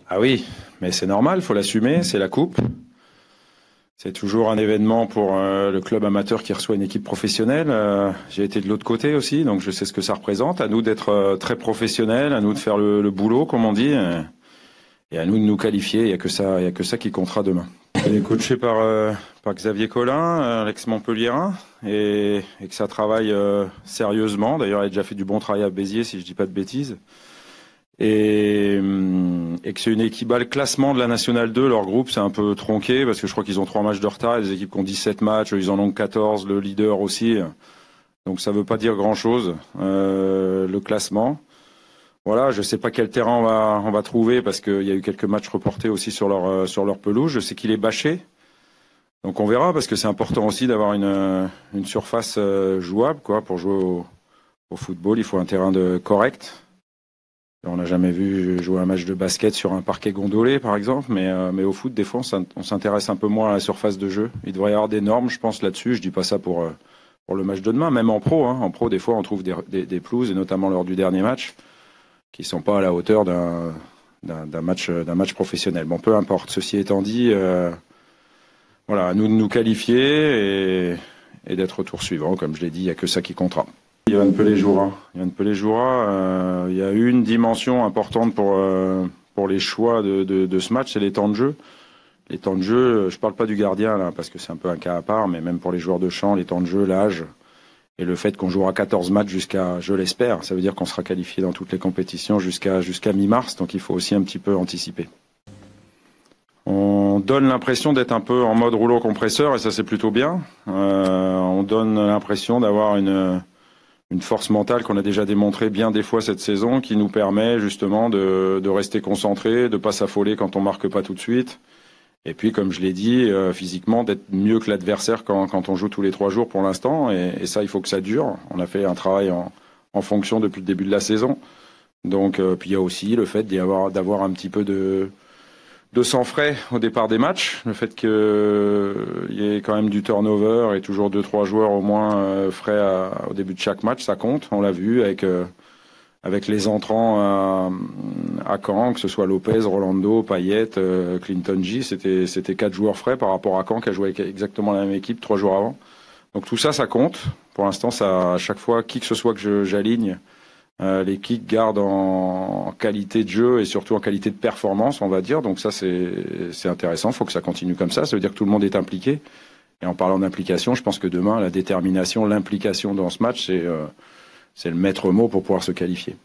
Ah oui, mais c'est normal, faut l'assumer, c'est la coupe. C'est toujours un événement pour le club amateur qui reçoit une équipe professionnelle. J'ai été de l'autre côté aussi, donc je sais ce que ça représente. À nous d'être très professionnels, à nous de faire le boulot, comme on dit, et à nous de nous qualifier. Il y a que ça qui comptera demain. Il est coaché par Xavier Collin, l'ex-Montpellierin, et que ça travaille sérieusement. D'ailleurs, il a déjà fait du bon travail à Béziers, si je dis pas de bêtises. Et que c'est une équipe, le classement de la Nationale 2, leur groupe, c'est un peu tronqué, parce que je crois qu'ils ont 3 matchs de retard, et les équipes qui ont 17 matchs, ils en ont 14, le leader aussi. Donc ça veut pas dire grand-chose, le classement. Voilà, je sais pas quel terrain on va trouver, parce qu'il y a eu quelques matchs reportés aussi sur leur pelouse. Je sais qu'il est bâché. Donc on verra, parce que c'est important aussi d'avoir une surface jouable, quoi. Pour jouer au football, il faut un terrain correct. On n'a jamais vu jouer un match de basket sur un parquet gondolé, par exemple, mais au foot, des fois, on s'intéresse un peu moins à la surface de jeu. Il devrait y avoir des normes, je pense, là-dessus. Je dis pas ça pour le match de demain, même en pro. En pro, des fois, on trouve des pelouses, et notamment lors du dernier match, qui sont pas à la hauteur d'un match professionnel. Bon, peu importe. Ceci étant dit, voilà, à nous de nous qualifier et d'être au tour suivant. Comme je l'ai dit, il n'y a que ça qui comptera. Yoann Pelé-Joura, il y a une dimension importante pour les choix de ce match, c'est les temps de jeu. Les temps de jeu, je parle pas du gardien là, parce que c'est un peu un cas à part, mais même pour les joueurs de champ, les temps de jeu, l'âge, et le fait qu'on jouera 14 matchs jusqu'à, je l'espère, ça veut dire qu'on sera qualifié dans toutes les compétitions jusqu'à mi-mars, donc il faut aussi un petit peu anticiper. On donne l'impression d'être un peu en mode rouleau compresseur, et ça c'est plutôt bien. On donne l'impression d'avoir une force mentale qu'on a déjà démontré bien des fois cette saison, qui nous permet justement de rester concentré, de pas s'affoler quand on marque pas tout de suite. Et puis, comme je l'ai dit, physiquement, d'être mieux que l'adversaire quand on joue tous les 3 jours pour l'instant. Et ça, il faut que ça dure. On a fait un travail en fonction depuis le début de la saison. Donc, puis il y a aussi le fait d'avoir un petit peu de sang frais au départ des matchs, le fait qu'il y ait quand même du turnover et toujours 2-3 joueurs au moins frais au début de chaque match, ça compte. On l'a vu avec les entrants à Caen, que ce soit Lopez, Rolando, Payet, Clinton J, c'était 4 joueurs frais par rapport à Caen qui a joué avec exactement la même équipe 3 jours avant. Donc tout ça, ça compte. Pour l'instant, ça, à chaque fois, qui que ce soit que j'aligne, les kicks gardent en qualité de jeu et surtout en qualité de performance, on va dire. Donc ça, c'est intéressant. Il faut que ça continue comme ça. Ça veut dire que tout le monde est impliqué. Et en parlant d'implication, je pense que demain, la détermination, l'implication dans ce match, c'est le maître mot pour pouvoir se qualifier.